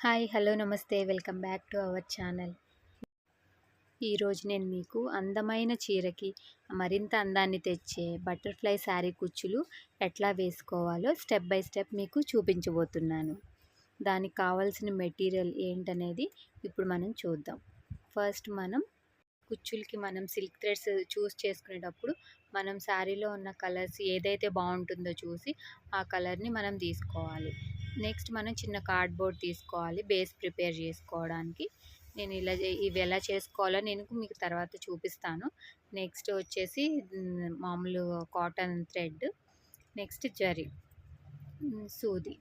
Hi hello నమస్తే welcome back to our channel. ఈరోజు నేను మీకు అందమైన చీరకి మరింత అందాన్ని తెచ్చే బటర్ఫ్లై శారీ కుచ్చులు ఎట్లా వేసుకోవాలో స్టెప్ బై స్టెప్ మీకు చూపించబోతున్నాను. దానికి కావాల్సిన మెటీరియల్ ఏంటనేది ఇప్పుడు మనం చూద్దాం. ఫస్ట్ మనం కుచ్చులకి మనం సిల్క్ థ్రెడ్స్ చూస్ చేసుకునేటప్పుడు మనం శారీలో ఉన్న కలర్స్ ఏదైతే బాగుంటుందో చూసి ఆ కలర్ని మనం తీసుకోవాలి. నెక్స్ట్ మనం చిన్న కార్డ్బోర్డ్ తీసుకోవాలి బేస్ ప్రిపేర్ చేసుకోవడానికి. నేను ఇవి ఎలా చేసుకోవాలో నేను మీకు తర్వాత చూపిస్తాను. నెక్స్ట్ వచ్చేసి మామూలు కాటన్ థ్రెడ్, నెక్స్ట్ జరీ, సూది,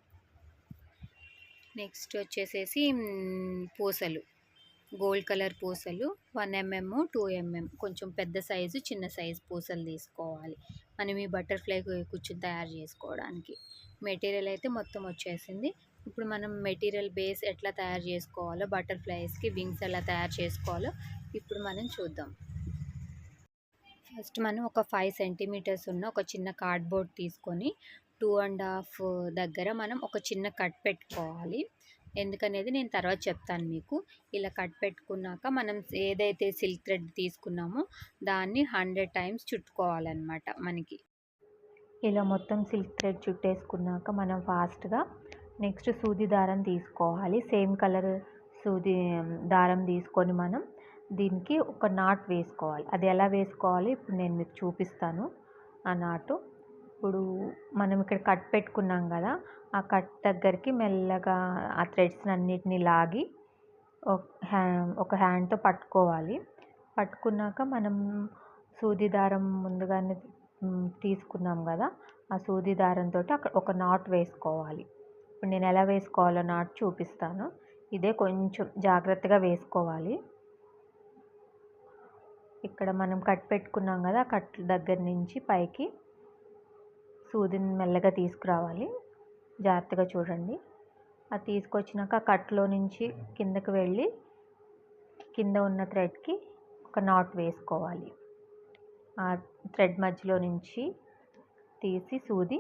నెక్స్ట్ వచ్చేసేసి పూసలు, గోల్డ్ కలర్ పూసలు 1 mm 2 mm కొంచెం పెద్ద సైజు చిన్న సైజు పూసలు తీసుకోవాలి మనం ఈ బటర్ఫ్లై కుచ్చుని తయారు చేసుకోవడానికి. మెటీరియల్ అయితే మొత్తం వచ్చేసింది. ఇప్పుడు మనం మెటీరియల్ బేస్ ఎట్లా తయారు చేసుకోవాలో, బటర్ఫ్లైస్కి వింగ్స్ ఎలా తయారు చేసుకోవాలో ఇప్పుడు మనం చూద్దాం. ఫస్ట్ మనం ఒక 5 సెంటీమీటర్స్ ఉన్న ఒక చిన్న కార్డ్బోర్డ్ తీసుకొని 2.5 దగ్గర మనం ఒక చిన్న కట్ పెట్టుకోవాలి. ఎందుకనేది నేను తర్వాత చెప్తాను మీకు. ఇలా కట్ పెట్టుకున్నాక మనం ఏదైతే సిల్క్ థ్రెడ్ తీసుకున్నామో దాన్ని 100 టైమ్స్ చుట్టుకోవాలన్నమాట. మనకి ఇలా మొత్తం సిల్క్ థ్రెడ్ చుట్టేసుకున్నాక మనం ఫాస్ట్గా నెక్స్ట్ సూది దారం తీసుకోవాలి. సేమ్ కలర్ సూది దారం తీసుకొని మనం దీనికి ఒక నాట్ వేసుకోవాలి. అది ఎలా వేసుకోవాలి ఇప్పుడు నేను మీకు చూపిస్తాను. ఆ నాటు ఇప్పుడు మనం ఇక్కడ కట్ పెట్టుకున్నాం కదా, ఆ కట్ దగ్గరికి మెల్లగా ఆ థ్రెడ్స్ అన్నిటిని లాగి ఒక హ్యాండ్తో పట్టుకోవాలి. పట్టుకున్నాక మనం సూది దారం ముందుగానే తీసుకున్నాం కదా, ఆ సూది దారంతో అక్కడ ఒక నాట్ వేసుకోవాలి. ఇప్పుడు నేను ఎలా వేసుకోవాలో నాట్ చూపిస్తాను. ఇదే కొంచెం జాగ్రత్తగా వేసుకోవాలి. ఇక్కడ మనం కట్ పెట్టుకున్నాం కదా, ఆ కట్ దగ్గర నుంచి పైకి సూదిని మెల్లగా తీసుకురావాలి. జాగ్రత్తగా చూడండి. అది తీసుకొచ్చినాక కట్లో నుంచి కిందకి వెళ్ళి కింద ఉన్న థ్రెడ్కి ఒక నాట్ వేసుకోవాలి. ఆ థ్రెడ్ మధ్యలో నుంచి తీసి సూది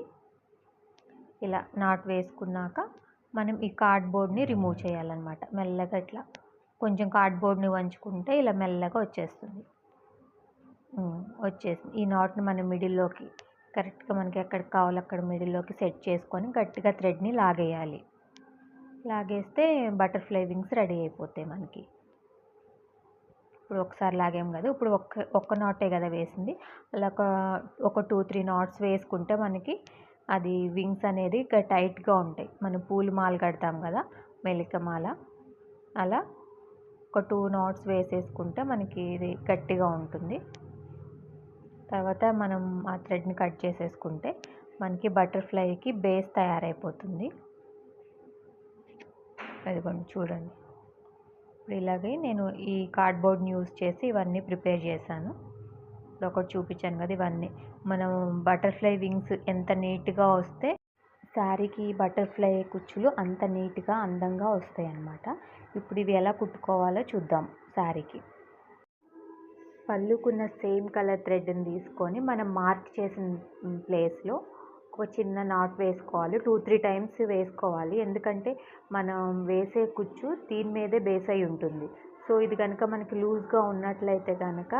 ఇలా నాట్ వేసుకున్నాక మనం ఈ కార్డ్బోర్డ్ని రిమూవ్ చేయాలన్నమాట. మెల్లగా ఇట్లా కొంచెం కార్డ్బోర్డ్ని వంచుకుంటే ఇలా మెల్లగా వచ్చేస్తుంది. ఈ నాట్ని మనం మిడిల్లోకి కరెక్ట్గా మనకి ఎక్కడికి కావాలో అక్కడ మిడిల్లోకి సెట్ చేసుకొని గట్టిగా థ్రెడ్ని లాగేయాలి. లాగేస్తే బటర్ఫ్లై వింగ్స్ రెడీ అయిపోతాయి మనకి. ఇప్పుడు ఒకసారి లాగాం కదా, ఇప్పుడు ఒక్క నాటే కదా వేసింది, అలా ఒక 2-3 నాట్స్ వేసుకుంటే మనకి అది వింగ్స్ అనేది టైట్గా ఉంటాయి. మనం పూల మాల కడతాం కదా, మెలిక మాల, అలా ఒక 2 నాట్స్ వేసేసుకుంటే మనకి ఇది గట్టిగా ఉంటుంది. తర్వాత మనం ఆ థ్రెడ్ని కట్ చేసేసుకుంటే మనకి బటర్ఫ్లైకి బేస్ తయారైపోతుంది. అదిగోండి చూడండి. ఇప్పుడు ఇలాగే నేను ఈ కార్డ్బోర్డ్ని యూజ్ చేసి ఇవన్నీ ప్రిపేర్ చేశాను. ఇప్పుడు ఒకటి చూపించాను కదా, ఇవన్నీ మనం బటర్ఫ్లై వింగ్స్ ఎంత నీట్గా వస్తే శారీకి బటర్ఫ్లై కుచ్చులు అంత నీట్గా అందంగా వస్తాయి అన్నమాట. ఇప్పుడు ఇవి ఎలా కుట్టుకోవాలో చూద్దాం. శారీకి పళ్ళుకున్న సేమ్ కలర్ థ్రెడ్ని తీసుకొని మనం మార్క్ చేసిన ప్లేస్లో ఒక చిన్న నాట్ వేసుకోవాలి. 2-3 టైమ్స్ వేసుకోవాలి. ఎందుకంటే మనం వేసే కుచ్చు దీని మీదే బేస్ అయి ఉంటుంది. సో ఇది కనుక మనకి లూజ్గా ఉన్నట్లయితే కనుక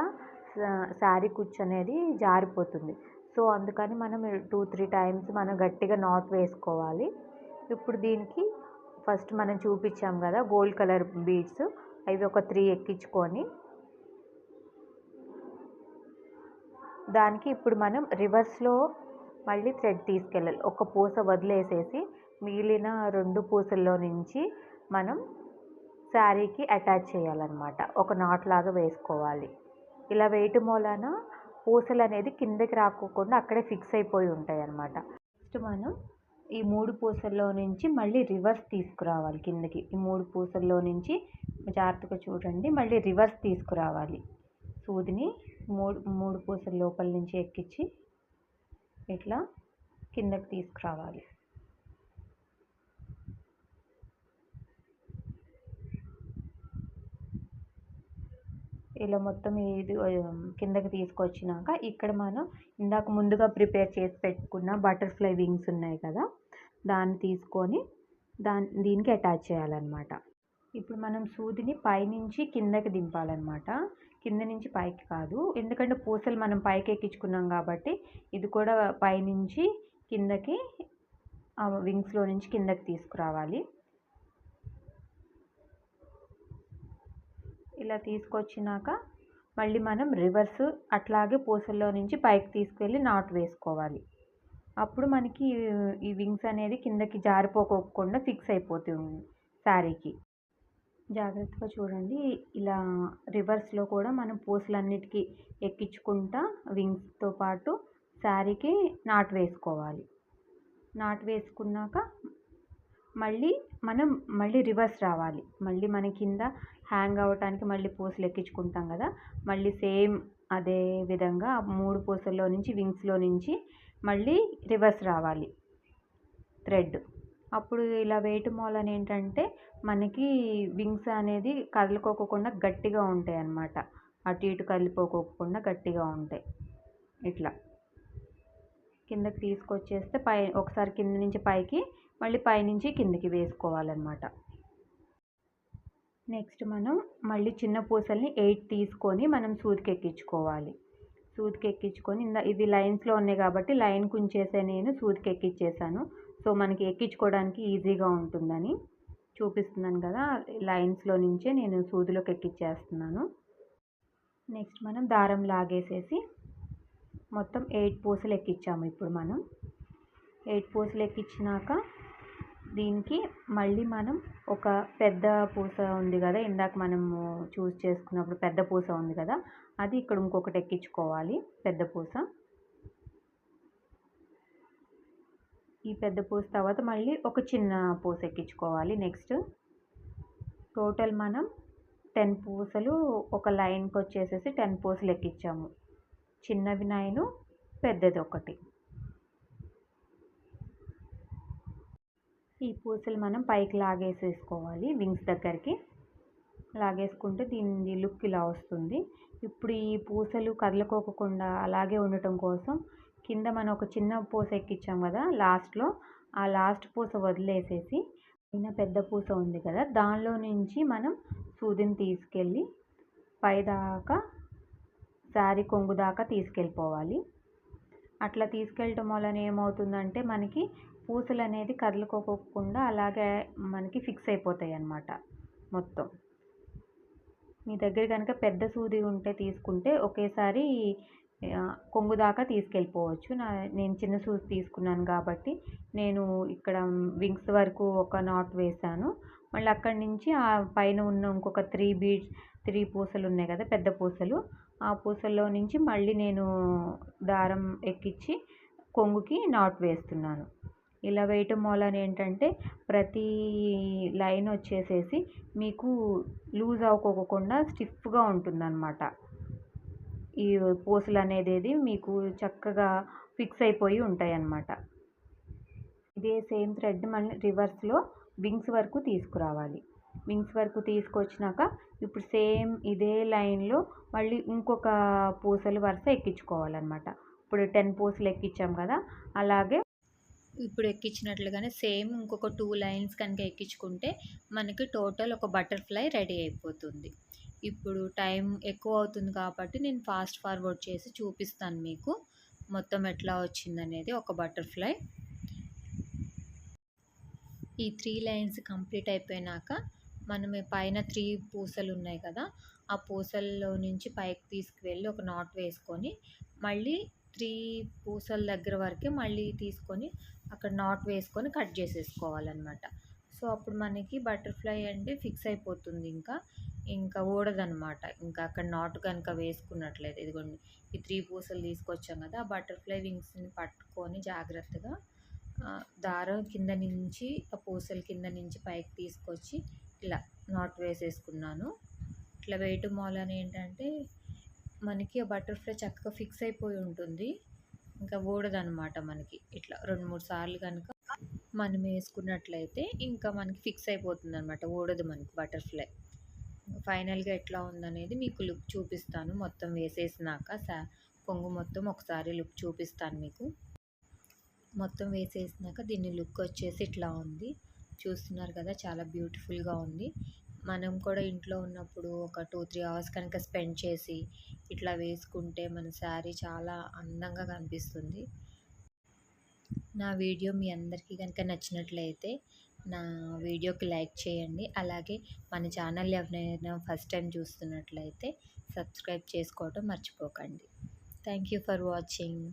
శారీ కుచ్చు అనేది జారిపోతుంది. సో అందుకని మనం 2-3 టైమ్స్ మనం గట్టిగా నాట్ వేసుకోవాలి. ఇప్పుడు దీనికి ఫస్ట్ మనం చూపించాం కదా గోల్డ్ కలర్ బీడ్స్, అవి ఒక 3 ఎక్కించుకొని దానికి ఇప్పుడు మనం రివర్స్లో మళ్ళీ థ్రెడ్ తీసుకెళ్ళాలి. ఒక పూస వదిలేసేసి మిగిలిన 2 పూసల్లో నుంచి మనం శారీకి అటాచ్ చేయాలన్నమాట. ఒక నాట్ లాగా వేసుకోవాలి. ఇలా వేయటం వలన పూసలు అనేది కిందకి రాకోకుండా అక్కడే ఫిక్స్ అయిపోయి ఉంటాయి అన్నమాట. నెక్స్ట్ మనం ఈ 3 పూసల్లో నుంచి మళ్ళీ రివర్స్ తీసుకురావాలి కిందకి. ఈ 3 పూసల్లో నుంచి జాగ్రత్తగా చూడండి, మళ్ళీ రివర్స్ తీసుకురావాలి. సూదిని 3 పూసల లోపల నుంచి ఎక్కించి ఇట్లా కిందకి తీసుకురావాలి. ఇలా మొత్తం ఇది కిందకి తీసుకొచ్చినాక ఇక్కడ మనం ఇందాక ముందుగా ప్రిపేర్ చేసి పెట్టుకున్న బటర్ఫ్లై వింగ్స్ ఉన్నాయి కదా, దాన్ని తీసుకొని దీనికి అటాచ్ చేయాలన్నమాట. ఇప్పుడు మనం సూదిని పైనుంచి కిందకి దింపాలన్నమాట. కింద నుంచి పైకి కాదు. ఎందుకంటే పూసలు మనం పైకి ఎక్కించుకున్నాం కాబట్టి ఇది కూడా పైనుంచి కిందకి వింగ్స్లో నుంచి కిందకి తీసుకురావాలి. ఇలా తీసుకొచ్చినాక మళ్ళీ మనం రివర్స్ అట్లాగే పూసల్లో నుంచి పైకి తీసుకెళ్ళి నాట్ వేసుకోవాలి. అప్పుడు మనకి ఈ వింగ్స్ అనేది కిందకి జారిపోకోకుండా ఫిక్స్ అయిపోతుంది శారీకి. జాగ్రత్తగా చూడండి. ఇలా రివర్స్లో కూడా మనం పూసలన్నిటికీ ఎక్కించుకుంటా వింగ్స్తో పాటు శారీకి నాట్ వేసుకోవాలి. నాట్ వేసుకున్నాక మళ్ళీ రివర్స్ రావాలి. మళ్ళీ మన కింద హ్యాంగ్ అవ్వటానికి మళ్ళీ పూసలు ఎక్కించుకుంటాం కదా, మళ్ళీ సేమ్ అదే విధంగా 3 పూసల్లో నుంచి వింగ్స్లో నుంచి మళ్ళీ రివర్స్ రావాలి థ్రెడ్. అప్పుడు ఇలా వేయటం వలన ఏంటంటే మనకి వింగ్స్ అనేది కదులుకోకుండా గట్టిగా ఉంటాయి అన్నమాట. అటు ఇటు కదిలిపోకోకుండా గట్టిగా ఉంటాయి. ఇట్లా కిందకి తీసుకొచ్చేస్తే ఒకసారి కింద నుంచి పైకి మళ్ళీ పైనుంచి కిందకి వేసుకోవాలన్నమాట. నెక్స్ట్ మనం మళ్ళీ చిన్న పూసల్ని 8 తీసుకొని మనం సూదికి ఎక్కించుకోవాలి. సూదికి ఎక్కించుకొని ఇవి లైన్స్లో ఉన్నాయి కాబట్టి లైన్కి ఉంచేసే నేను సూదికి ఎక్కించేసాను. సో మనకి ఎక్కించుకోవడానికి ఈజీగా ఉంటుందని చూపిస్తున్నాను కదా, లైన్స్లో నుంచే నేను సూదిలోకి ఎక్కించేస్తున్నాను. నెక్స్ట్ మనం దారం లాగేసేసి మొత్తం 8 పూసలు ఎక్కించాము. ఇప్పుడు మనం 8 పూసలు ఎక్కించినాక దీనికి మళ్ళీ మనం ఒక పెద్ద పూస ఉంది కదా, ఇందాక మనము చూస్ చేసుకున్నప్పుడు పెద్ద పూస ఉంది కదా, అది ఇక్కడ ఇంకొకటి ఎక్కించుకోవాలి. పెద్ద పూస, ఈ పెద్ద పూస తర్వాత మళ్ళీ ఒక చిన్న పూస ఎక్కించుకోవాలి. నెక్స్ట్ టోటల్ మనం 10 పూసలు ఒక లైన్కి వచ్చేసేసి 10 పూసలు ఎక్కించాము. చిన్నవి 9, పెద్దది ఒకటి. ఈ పూసలు మనం పైకి లాగేసేసుకోవాలి. వింగ్స్ దగ్గరికి లాగేసుకుంటే దీని లుక్ ఇలా వస్తుంది. ఇప్పుడు ఈ పూసలు కదలుకోకుండా అలాగే ఉండటం కోసం కింద మనం ఒక చిన్న పూస ఎక్కించాం కదా లాస్ట్లో, ఆ లాస్ట్ పూస వదిలేసేసి పైన పెద్ద పూస ఉంది కదా, దానిలో నుంచి మనం సూదిని తీసుకెళ్ళి పైదాకా శారీ కొంగు దాకా తీసుకెళ్ళిపోవాలి. అట్లా తీసుకెళ్ళటం వలన ఏమవుతుందంటే మనకి పూసలు అనేది కదలుకోకుండా అలాగే మనకి ఫిక్స్ అయిపోతాయి అన్నమాట మొత్తం. మీ దగ్గర కనుక పెద్ద సూది ఉంటే తీసుకుంటే ఒకేసారి కొంగు దాకా తీసుకెళ్ళిపోవచ్చు. నేను చిన్న సూది తీసుకున్నాను కాబట్టి నేను ఇక్కడ వింగ్స్ వరకు ఒక నాట్ వేసాను. మళ్ళీ అక్కడి నుంచి ఆ పైన ఉన్న ఇంకొక 3 పూసలు ఉన్నాయి కదా పెద్ద పూసలు, ఆ పూసల్లో నుంచి మళ్ళీ నేను దారం ఎక్కించి కొంగుకి నాట్ వేస్తున్నాను. ఇలా వేయటం వలన ఏంటంటే ప్రతి లైన్ వచ్చేసేసి మీకు లూజ్ అవ్వకోకుండా స్టిఫ్గా ఉంటుందన్నమాట. ఈ పూసలు అనేది మీకు చక్కగా ఫిక్స్ అయిపోయి ఉంటాయి అన్నమాట. ఇదే సేమ్ థ్రెడ్ మళ్ళీ రివర్స్లో వింగ్స్ వరకు తీసుకురావాలి. వింగ్స్ వరకు తీసుకొచ్చినాక ఇప్పుడు సేమ్ ఇదే లైన్లో మళ్ళీ ఇంకొక పూసలు వరుస ఎక్కించుకోవాలన్నమాట. ఇప్పుడు 10 పూసలు ఎక్కించాం కదా, అలాగే ఇప్పుడు ఎక్కించినట్లుగానే సేమ్ ఇంకొక 2 లైన్స్ కనుక ఎక్కించుకుంటే మనకి టోటల్ ఒక బటర్ఫ్లై రెడీ అయిపోతుంది. ఇప్పుడు టైం ఎక్కువ అవుతుంది కాబట్టి నేను ఫాస్ట్ ఫార్వర్డ్ చేసి చూపిస్తాను మీకు మొత్తం ఎట్లా వచ్చిందనేది ఒక బటర్ఫ్లై. ఈ 3 లైన్స్ కంప్లీట్ అయిపోయినాక మనం పైన 3 పూసలు ఉన్నాయి కదా, ఆ పూసల్లో నుంచి పైకి తీసుకువెళ్ళి ఒక నాట్ వేసుకొని మళ్ళీ 3 పూసల దగ్గర వరకే మళ్ళీ తీసుకొని అక్కడ నాట్ వేసుకొని కట్ చేసేసుకోవాలన్నమాట. సో అప్పుడు మనకి బటర్ఫ్లై అంటే ఫిక్స్ అయిపోతుంది, ఇంకా ఊడదనమాట. ఇంకా అక్కడ నాట్ కనుక వేసుకున్నట్లయితే ఇదిగోండి ఈ 3 పూసలు తీసుకొచ్చాం కదా, ఆ బటర్ఫ్లై వింగ్స్ని పట్టుకొని జాగ్రత్తగా దారం కింద నుంచి ఆ పూసల కింద నుంచి పైకి తీసుకొచ్చి ఇలా నాట్ వేసేసుకున్నాను. ఇట్లా వేయటం వలన ఏంటంటే మనకి ఆ బటర్ఫ్లై చక్కగా ఫిక్స్ అయిపోయి ఉంటుంది, ఇంకా ఊడదనమాట. మనకి ఇట్లా 2-3 సార్లు కనుక మనం వేసుకున్నట్లయితే ఇంకా మనకి ఫిక్స్ అయిపోతుంది అనమాట, ఊడదు మనకి బటర్ఫ్లై. ఫైనల్గా ఎట్లా ఉందనేది మీకు లుక్ చూపిస్తాను. మొత్తం వేసేసినాక కొంగు మొత్తం ఒకసారి లుక్ చూపిస్తాను మీకు. మొత్తం వేసేసినాక దీని లుక్ వచ్చేసి ఇట్లా ఉంది. చూస్తున్నారు కదా చాలా బ్యూటిఫుల్గా ఉంది. మనం కూడా ఇంట్లో ఉన్నప్పుడు ఒక 2-3 అవర్స్ కనుక స్పెండ్ చేసి ఇట్లా వేసుకుంటే మన శారీ చాలా అందంగా కనిపిస్తుంది. నా వీడియో మీ అందరికీ కనుక నచ్చినట్లయితే నా వీడియోకి లైక్ చేయండి. అలాగే మన ఛానల్ ఎవరైనా ఫస్ట్ టైం చూస్తున్నట్లయితే సబ్స్క్రైబ్ చేసుకోవడం మర్చిపోకండి. Thank you for watching.